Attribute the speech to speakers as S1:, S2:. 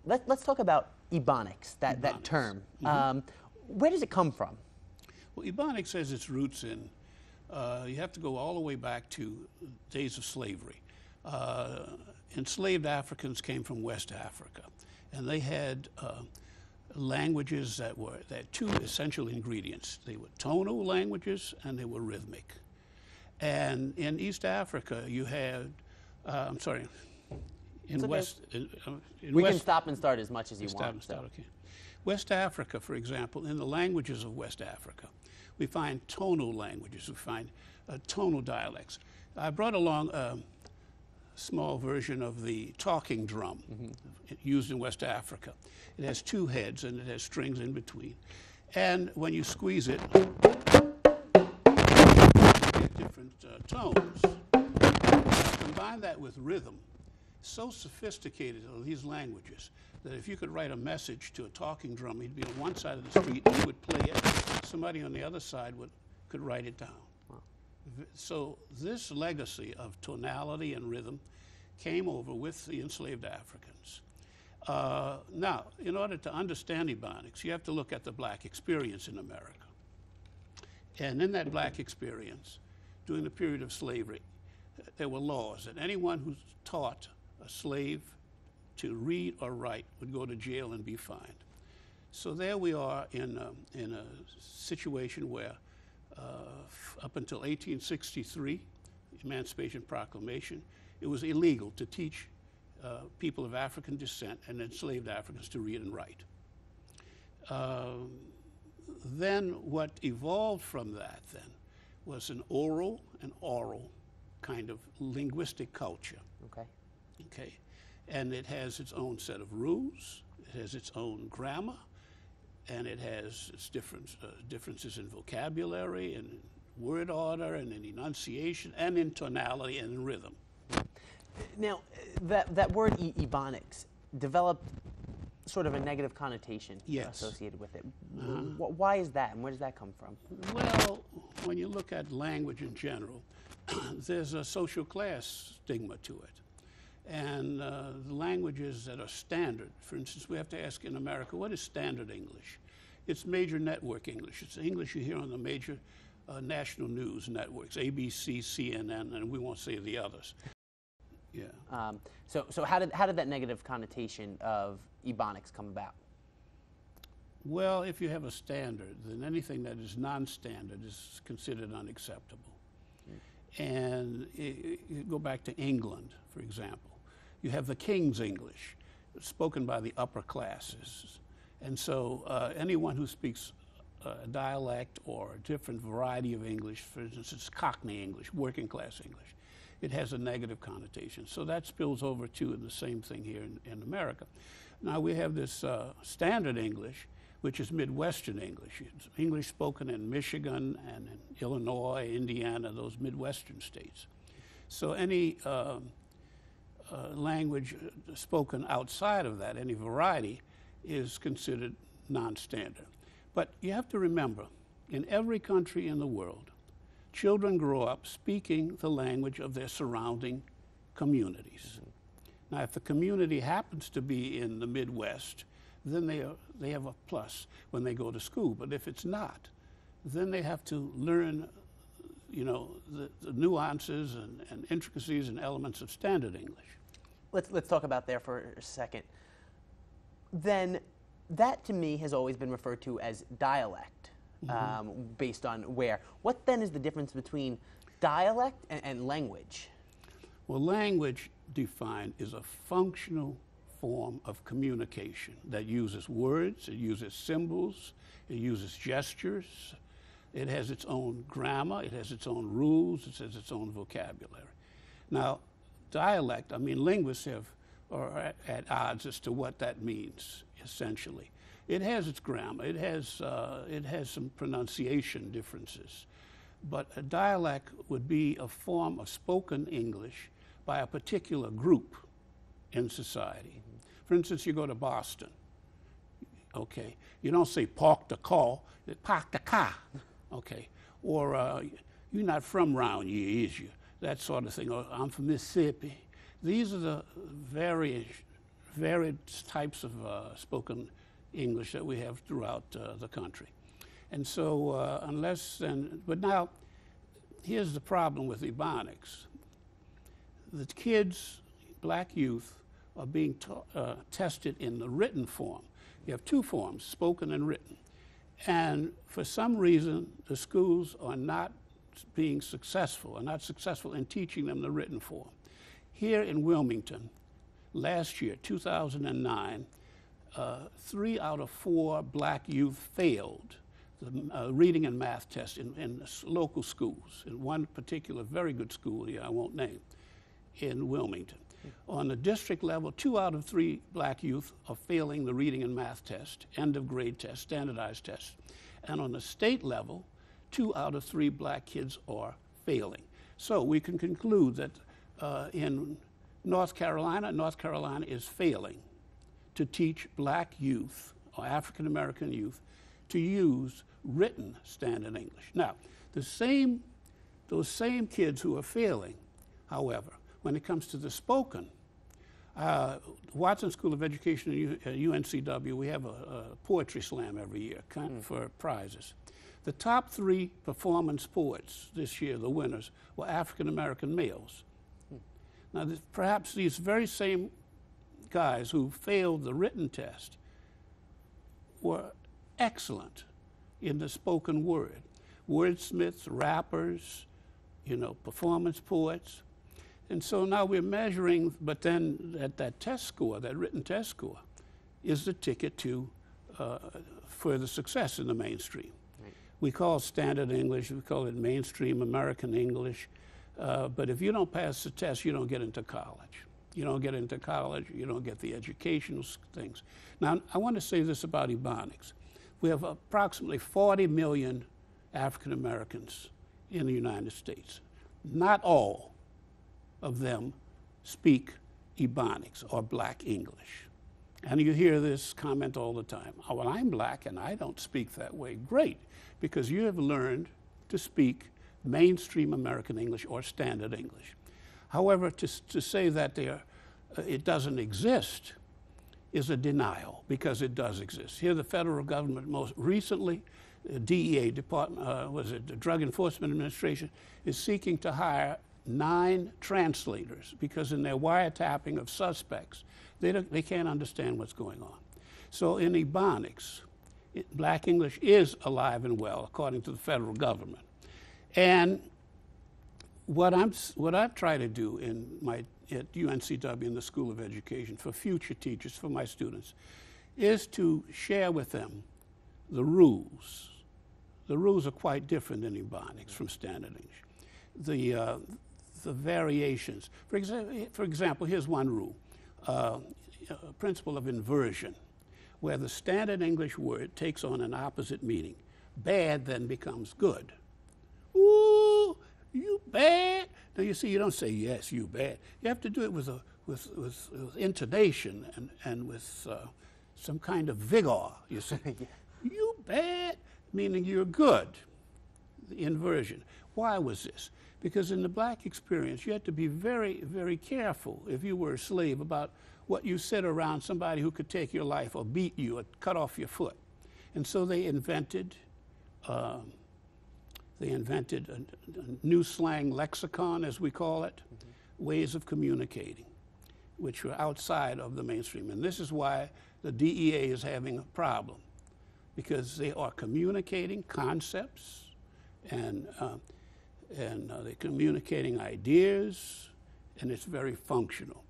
S1: Let's talk about Ebonics, that term. Where does it come from?
S2: Well, Ebonics has its roots in, you have to go all the way back to days of slavery. Enslaved Africans came from West Africa, and they had languages that had two essential ingredients. They were tonal languages and they were rhythmic. And in East Africa, you had, I'm sorry, in West...
S1: We can stop and start as much as you want.
S2: Stop and start, okay. West Africa, for example, in the languages of West Africa, we find tonal languages, we find tonal dialects. I brought along a small version of the talking drum used in West Africa. It has two heads and it has strings in between. And when you squeeze it, you get different tones. Combine that with rhythm. So sophisticated are these languages that if you could write a message to a talking drum, he'd be on one side of the street and he would play it. Somebody on the other side could write it down. Wow. So this legacy of tonality and rhythm came over with the enslaved Africans. Now, in order to understand Ebonics, you have to look at the black experience in America. And in that black experience, during the period of slavery, there were laws that anyone who taught a slave to read or write would go to jail and be fined. So there we are in a situation where up until 1863, Emancipation Proclamation, it was illegal to teach people of African descent and enslaved Africans to read and write. Then what evolved from that then was an oral and oral kind of linguistic culture.
S1: Okay.
S2: Okay. And it has its own set of rules, it has its own grammar, and it has its differences in vocabulary and word order and in enunciation and in tonality and in rhythm.
S1: Now, that word Ebonics developed sort of a negative connotation associated with it. Why is that, and where does that come from?
S2: Well, when you look at language in general, there's a social class stigma to it. And the languages that are standard, for instance, we have to ask in America, what is standard English? It's major network English. It's English you hear on the major national news networks, ABC, CNN, and we won't say the others. Yeah.
S1: So how did that negative connotation of Ebonics come about?
S2: Well, if you have a standard, then anything that is non-standard is considered unacceptable. And you go back to England, for example. You have the King's English, spoken by the upper classes. And so anyone who speaks a dialect or a different variety of English, for instance, it's Cockney English, working class English, it has a negative connotation. So that spills over too in the same thing here in America. Now we have this standard English, which is Midwestern English. It's English spoken in Michigan and in Illinois, Indiana, those Midwestern states. So any language spoken outside of that, any variety, is considered non-standard. But you have to remember, in every country in the world, children grow up speaking the language of their surrounding communities. Now, if the community happens to be in the Midwest, then they have a plus when they go to school. But if it's not, then they have to learn, you know, the nuances and intricacies and elements of standard English.
S1: Let's talk about there for a second. Then that to me has always been referred to as dialect, based on where. What then is the difference between dialect and language?
S2: Well, language defined is a functional form of communication that uses words, it uses symbols, it uses gestures, it has its own grammar, it has its own rules, it has its own vocabulary. Now, dialect, I mean, linguists are at odds as to what that means, essentially. It has its grammar, it has some pronunciation differences, but a dialect would be a form of spoken English by a particular group in society. For instance, you go to Boston, okay, you don't say park the car, park the car, okay, or you're not from round here, is you? That sort of thing, or I'm from Mississippi. These are the varied types of spoken English that we have throughout the country. And so but now, here's the problem with Ebonics. The kids, black youth, are being tested in the written form. You have two forms, spoken and written. And for some reason, the schools are not being successful, are not successful in teaching them the written form. Here in Wilmington, last year, 2009, 3 out of 4 black youth failed the reading and math test in local schools, in one particular very good school here I won't name, in Wilmington. On the district level, 2 out of 3 black youth are failing the reading and math test, end of grade test, standardized test. And on the state level, 2 out of 3 black kids are failing. So we can conclude that in North Carolina is failing to teach black youth or African American youth to use written standard English. Now, those same kids who are failing, however, when it comes to the spoken, Watson School of Education at UNCW, we have a poetry slam every year for prizes. The top 3 performance poets this year, the winners, were African American males. Now, perhaps these very same guys who failed the written test were excellent in the spoken word. Wordsmiths, rappers, performance poets. And so now we're measuring, but then that test score, that written test score, is the ticket to further success in the mainstream. Right. We call standard English, we call it mainstream American English, but if you don't pass the test, you don't get into college. You don't get into college, you don't get the educational things. Now, I want to say this about Ebonics. We have approximately 40 million African Americans in the United States. Not all of them speak Ebonics or black English. And you hear this comment all the time. Oh, well, I'm black and I don't speak that way. Great, because you have learned to speak mainstream American English or standard English. However, to say that it doesn't exist is a denial, because it does exist. Here, the federal government most recently, DEA, the Drug Enforcement Administration, is seeking to hire 9 translators, because in their wiretapping of suspects, they can't understand what's going on. So in Ebonics, black English is alive and well, according to the federal government. And what I've tried to do at UNCW in the School of Education for future teachers, for my students, is to share with them the rules. The rules are quite different in Ebonics from standard English. The variations. For example, here's one rule, principle of inversion, where the standard English word takes on an opposite meaning. Bad then becomes good. Ooh, you bad. Now you see, you don't say yes, you bad. You have to do it with intonation and with some kind of vigor. You say, yeah. You bad, meaning you're good. The inversion. Why was this? Because in the black experience, you had to be very, very careful, if you were a slave, about what you said around somebody who could take your life or beat you or cut off your foot. And so they invented a new slang lexicon, as we call it, ways of communicating, which were outside of the mainstream. And this is why the DEA is having a problem, because they are communicating concepts and they're communicating ideas, and it's very functional.